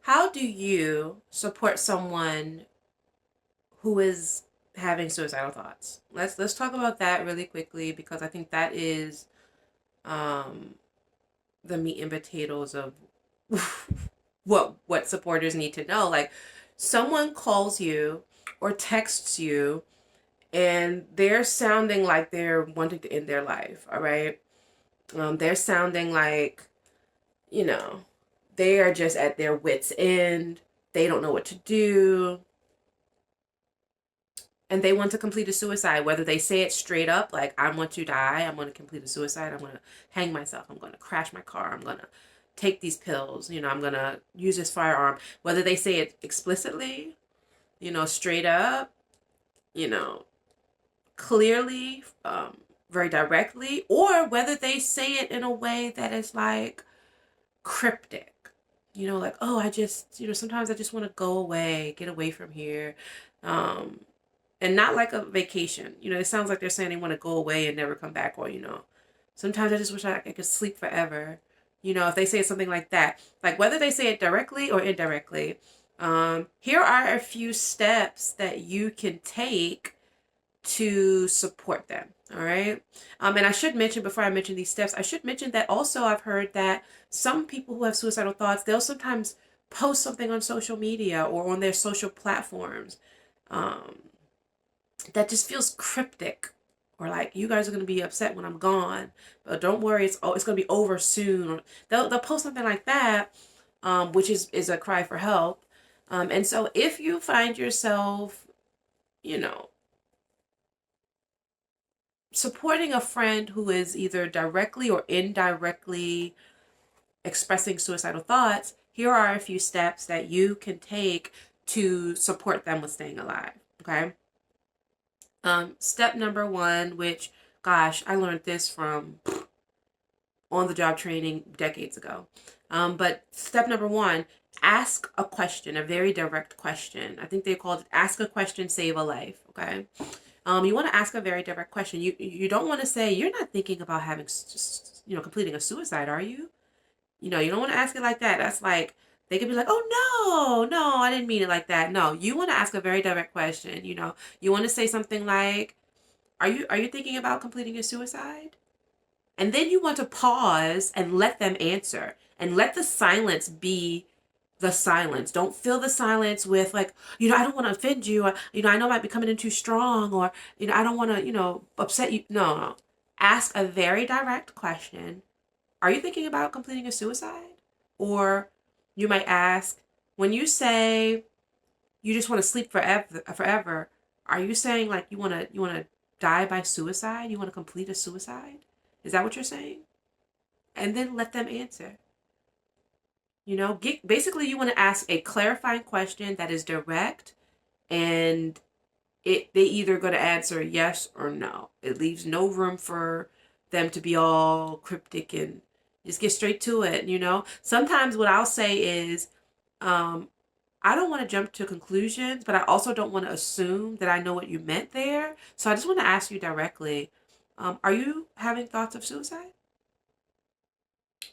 How do you support someone who is having suicidal thoughts? Let's talk about that really quickly because I think that is um, the meat and potatoes of what supporters need to know. Like someone calls you or texts you and they're sounding like they're wanting to end their life. All right, they're sounding like you know they are just at their wits end. They don't know what to do and they want to complete a suicide, whether they say it straight up, like, I want to die, I'm going to complete a suicide, I'm going to hang myself, I'm going to crash my car, I'm going to take these pills, I'm going to use this firearm, whether they say it explicitly, straight up, you know, clearly, very directly, or whether they say it in a way that is like cryptic. Like, oh, I just, sometimes I just want to go away, get away from here. Um, and not like a vacation. It sounds like they're saying they want to go away and never come back, or sometimes I just wish I could sleep forever. If they say something like that, like whether they say it directly or indirectly, here are a few steps that you can take to support them. All right. And I should mention before I mention these steps, I should mention that also I've heard that some people who have suicidal thoughts, they'll sometimes post something on social media or on their social platforms. Um, that just feels cryptic, or like, you guys are going to be upset when I'm gone, but don't worry, it's going to be over soon, or they'll post something like that, which is a cry for help. And so if you find yourself, you know supporting a friend who is either directly or indirectly expressing suicidal thoughts, here are a few steps that you can take to support them with staying alive. Okay. Step number one, which, gosh, I learned this from on the job training decades ago. But step number one, ask a question, a very direct question. I think they called it ask a question, save a life. Okay. You want to ask a very direct question. You don't want to say, you're not thinking about having, completing a suicide, are you? You don't want to ask it like that. That's like, they could be like, oh, no, I didn't mean it like that. No, you want to ask a very direct question. You want to say something like, are you thinking about completing a suicide? And then you want to pause and let them answer and let the silence be the silence. Don't fill the silence with like, I don't want to offend you. Or, I know I might be coming in too strong, or, I don't want to, upset you. No, no. Ask a very direct question. Are you thinking about completing a suicide? Or you might ask, when you say you just want to sleep forever, are you saying like you want to die by suicide? You want to complete a suicide? Is that what you're saying? And then let them answer. Basically you want to ask a clarifying question that is direct, and they either going to answer yes or no. It leaves no room for them to be all cryptic and just get straight to it. Sometimes what I'll say is, I don't want to jump to conclusions, but I also don't want to assume that I know what you meant there. So I just want to ask you directly, are you having thoughts of suicide?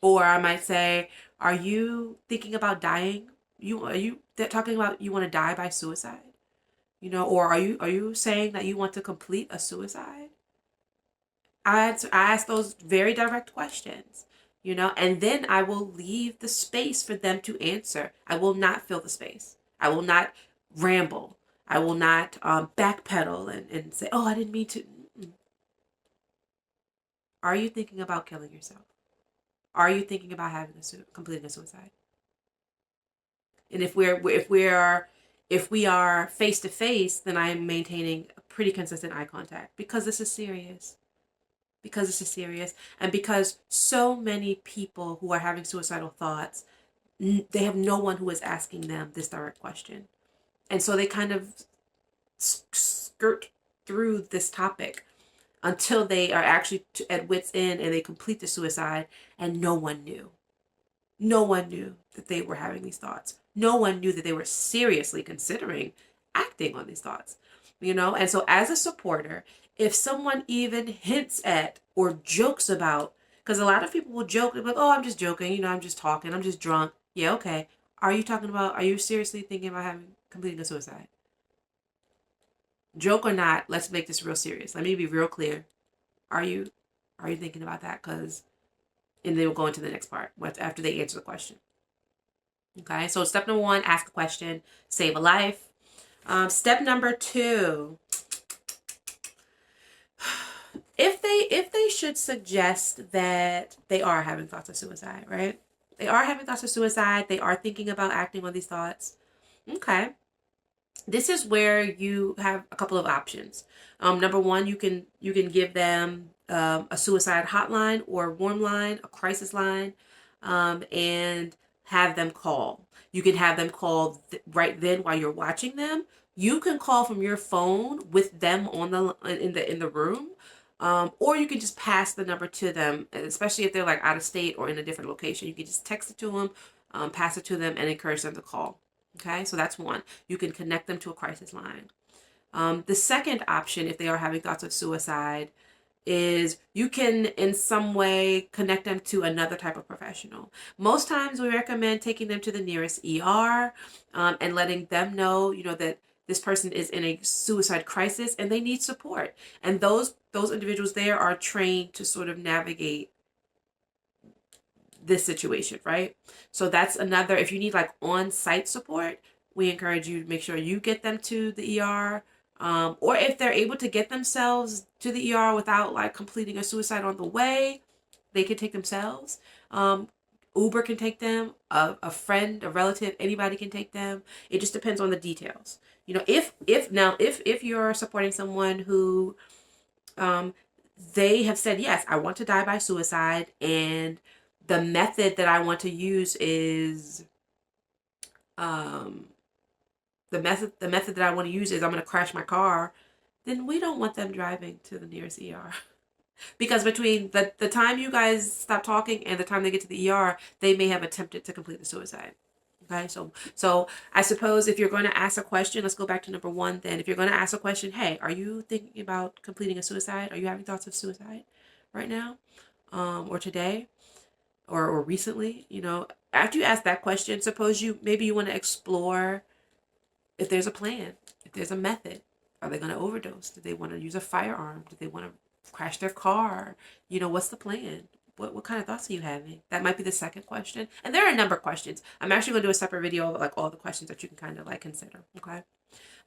Or I might say, are you thinking about dying? Are you talking about you want to die by suicide? Or are you saying that you want to complete a suicide? I ask those very direct questions, and then I will leave the space for them to answer. I will not fill the space. I will not ramble. I will not backpedal and say, oh, I didn't mean to. Are you thinking about killing yourself? Are you thinking about completing a suicide? And if we are face to face, then I am maintaining a pretty consistent eye contact, because this is serious. Because this is serious, and because so many people who are having suicidal thoughts, they have no one who is asking them this direct question, and so they kind of skirt through this topic until they are actually at wit's end and they complete the suicide, and no one knew. No one knew that they were having these thoughts. No one knew that they were seriously considering acting on these thoughts. And so as a supporter, if someone even hints at or jokes about, because a lot of people will joke, like, oh, I'm just joking, I'm just talking, I'm just drunk. Yeah, okay. Are you seriously thinking about completing a suicide? Joke or not, let's make this real serious. Let me be real clear. Are you thinking about that? And then we'll go into the next part after they answer the question. Okay, so step number 1, ask a question, save a life. Step number 2, if they should suggest that they are having thoughts of suicide, right? They are having thoughts of suicide. They are thinking about acting on these thoughts. Okay, this is where you have a couple of options. Number 1, you can give them a suicide hotline or warm line, a crisis line, and have them call. You can have them call right then while you're watching them. You can call from your phone with them on in the room, or you can just pass the number to them, especially if they're like out of state or in a different location. You can just text it to them, pass it to them, and encourage them to call. Okay, so that's one. You can connect them to a crisis line. The second option, if they are having thoughts of suicide, is you can in some way connect them to another type of professional. Most times we recommend taking them to the nearest ER, and letting them know, that this person is in a suicide crisis and they need support. And those individuals there are trained to sort of navigate this situation, right? So that's another, if you need like on-site support, we encourage you to make sure you get them to the ER. Or if they're able to get themselves to the ER without like completing a suicide on the way, they can take themselves. Uber can take them, a friend, a relative, anybody can take them. It just depends on the details. If you're supporting someone who they have said, yes, I want to die by suicide, and the method that I want to use is the method that I want to use is I'm going to crash my car, then we don't want them driving to the nearest ER. Because between the time you guys stop talking and the time they get to the ER, they may have attempted to complete the suicide. Okay, so I suppose if you're going to ask a question, let's go back to number 1 then. If you're going to ask a question, hey, are you thinking about completing a suicide? Are you having thoughts of suicide right now? Or today? Or recently? After you ask that question, suppose maybe you want to explore if there's a plan, if there's a method. Are they going to overdose? Do they want to use a firearm? Do they want to crash their car? What's the plan? What kind of thoughts are you having? That might be the second question. And there are a number of questions. I'm actually going to do a separate video of like all the questions that you can kind of like consider. Okay.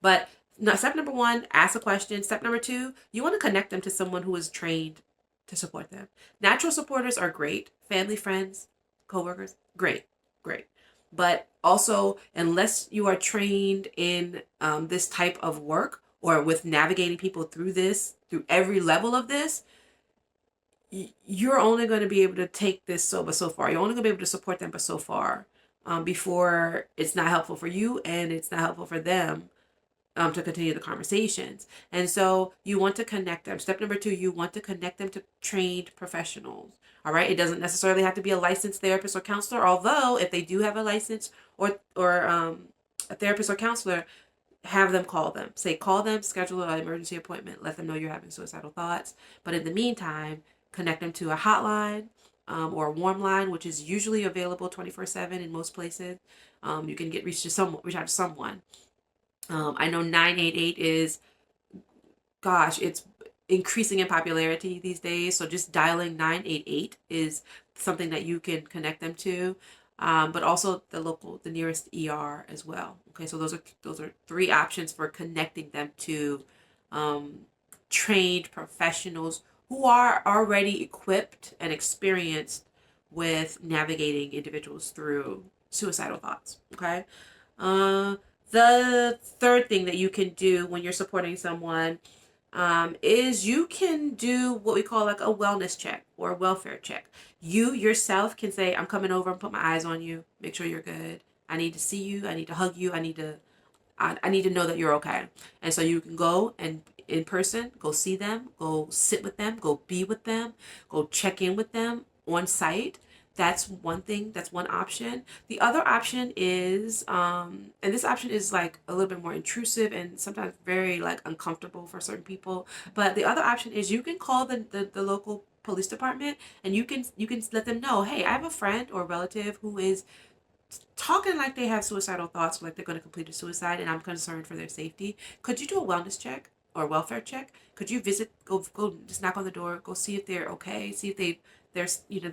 But no, step number 1, ask a question. Step number 2, you want to connect them to someone who is trained to support them. Natural supporters are great. Family, friends, coworkers, great. But also, unless you are trained in this type of work or with navigating people through every level of this, you're only going to be able to take this so far. You're only going to be able to support them but so far, before it's not helpful for you and it's not helpful for them to continue the conversations. And so you want to connect them. Step number 2, you want to connect them to trained professionals. All right. It doesn't necessarily have to be a licensed therapist or counselor, although if they do have a license or a therapist or counselor, have them call them. Call them, schedule an emergency appointment, let them know you're having suicidal thoughts. But in the meantime, connect them to a hotline, or a warm line, which is usually available 24/7 in most places. You can reach out to someone. I know 988 is, it's increasing in popularity these days. So just dialing 988 is something that you can connect them to. But also the nearest ER as well. Okay, so those are 3 options for connecting them to trained professionals who are already equipped and experienced with navigating individuals through suicidal thoughts. Okay. The third thing that you can do when you're supporting someone, is you can do what we call like a wellness check or a welfare check. You yourself can say, I'm coming over and put my eyes on you, make sure you're good. I need to see you. I need to hug you. I need to know that you're okay. And so you can go and in person, go see them, go sit with them, go be with them, go check in with them on site. That's one thing. That's one option. The other option is, and this option is like a little bit more intrusive and sometimes very like uncomfortable for certain people. But the other option is you can call the local police department and you can let them know, hey, I have a friend or relative who is talking like they have suicidal thoughts, like they're going to complete a suicide, and I'm concerned for their safety, could you do a wellness check or welfare check? Could you visit, go just knock on the door, go see if they're okay, see if they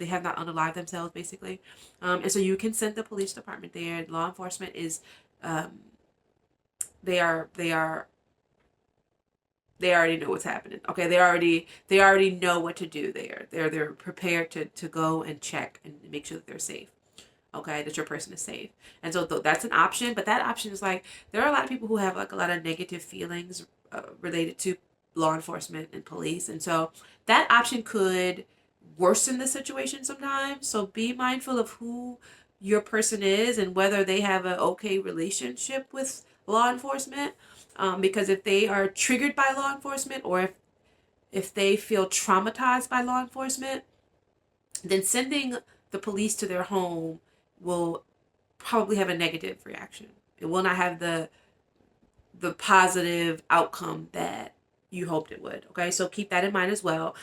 have not unalived themselves, basically. And so you can send the police department there. Law enforcement is, um, they already know what's happening. Okay, they already know what to do there. They're prepared to go and check and make sure that they're safe. Okay, that your person is safe. And so that's an option, but that option is like, there are a lot of people who have like a lot of negative feelings related to law enforcement and police, and so that option could worsen the situation sometimes. So be mindful of who your person is and whether they have an okay relationship with law enforcement, because if they are triggered by law enforcement, or if they feel traumatized by law enforcement, then sending the police to their home will probably have a negative reaction. It will not have the positive outcome that you hoped it would. Okay, so keep that in mind as well.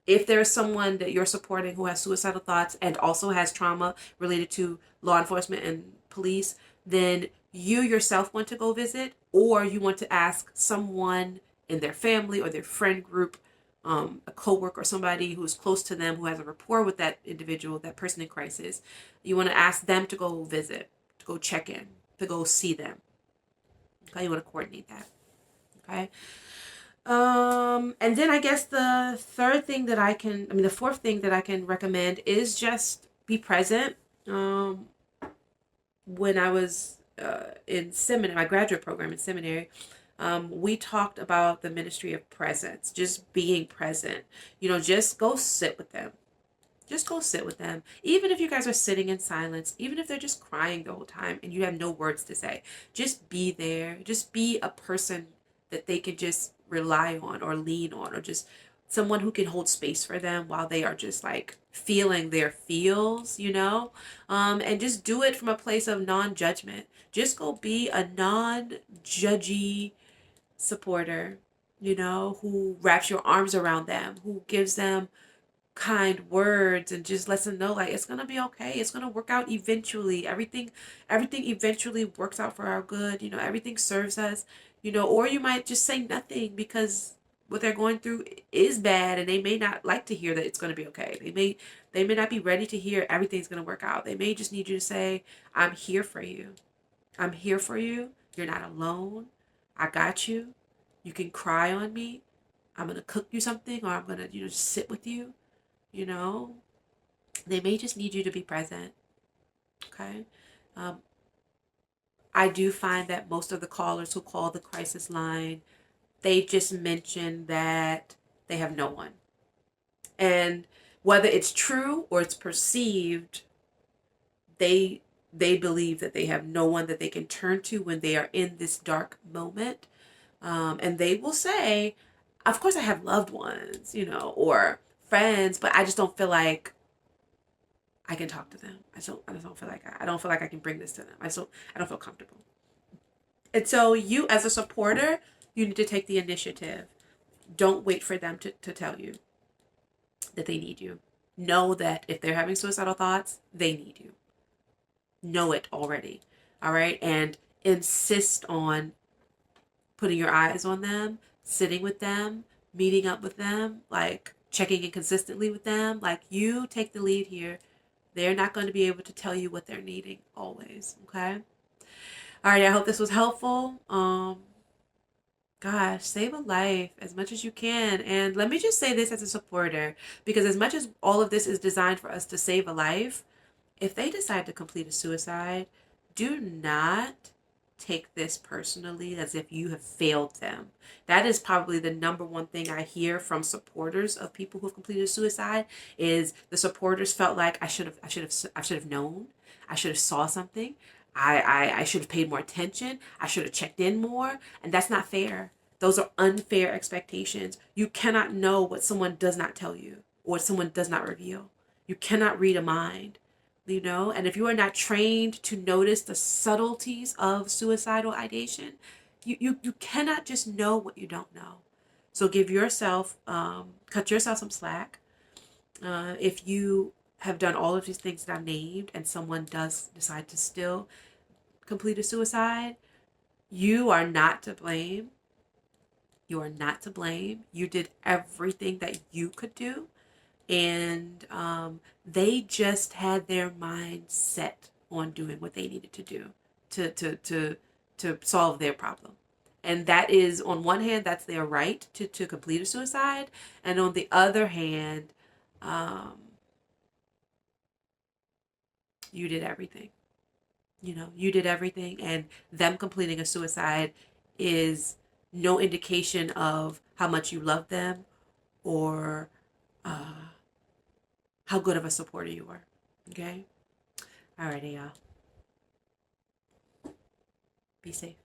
If there's someone that you're supporting who has suicidal thoughts and also has trauma related to law enforcement and police, then you yourself want to go visit, or you want to ask someone in their family or their friend group, a coworker or somebody who's close to them, who has a rapport with that individual, that person in crisis. You want to ask them to go visit, to go check in, to go see them. Okay, you want to coordinate that. Okay. And then I guess the fourth thing that I can recommend is just be present. When I was in seminary, my graduate program in seminary, we talked about the ministry of presence, just being present. Just go sit with them. Just go sit with them. Even if you guys are sitting in silence, even if they're just crying the whole time and you have no words to say, just be there. Just be a person that they can just rely on or lean on, or just someone who can hold space for them while they are just like feeling their feels, and just do it from a place of non-judgment. Just go be a non-judgy supporter, who wraps your arms around them, who gives them kind words and just lets them know, like, it's gonna be okay, it's gonna work out eventually. Everything eventually works out for our good. Everything serves us. Or you might just say nothing because what they're going through is bad, and they may not like to hear that it's going to be okay. They may not be ready to hear everything's going to work out. They may just need you to say, I'm here for you. I'm here for you. You're not alone. I got you. You can cry on me. I'm going to cook you something, or I'm going to, just sit with you. They may just need you to be present. Okay. I do find that most of the callers who call the crisis line, they just mention that they have no one. And whether it's true or it's perceived, they believe that they have no one that they can turn to when they are in this dark moment. And they will say, of course I have loved ones, or friends, but I just don't feel like I can talk to them. I don't feel like I don't feel like I can bring this to them. I don't feel comfortable. And so you, as a supporter, you need to take the initiative. Don't wait for them to tell you that they need you. Know that if they're having suicidal thoughts, they need you. Know it already. All right? And insist on putting your eyes on them, sitting with them, meeting up with them, like checking in consistently with them. Like, you take the lead here. They're not going to be able to tell you what they're needing always. Okay? All right, I hope this was helpful. Gosh, save a life as much as you can. And let me just say this as a supporter, because as much as all of this is designed for us to save a life, if they decide to complete a suicide, do not take this personally as if you have failed them. That is probably the number one thing I hear from supporters of people who have completed suicide, is the supporters felt like I should have known. I should have saw something. I should have paid more attention. I should have checked in more. And that's not fair. Those are unfair expectations. You cannot know what someone does not tell you or what someone does not reveal. You cannot read a mind, And if you are not trained to notice the subtleties of suicidal ideation, you cannot just know what you don't know. So cut yourself some slack. If you have done all of these things that I've named and someone does decide to still complete a suicide, you are not to blame. You are not to blame. You did everything that you could do. And they just had their mind set on doing what they needed to do to solve their problem. And that is, on one hand, that's their right to complete a suicide. And on the other hand, um, you did everything. You did everything. And them completing a suicide is no indication of how much you love them or uh, how good of a supporter you are. Okay? Alrighty, y'all. Be safe.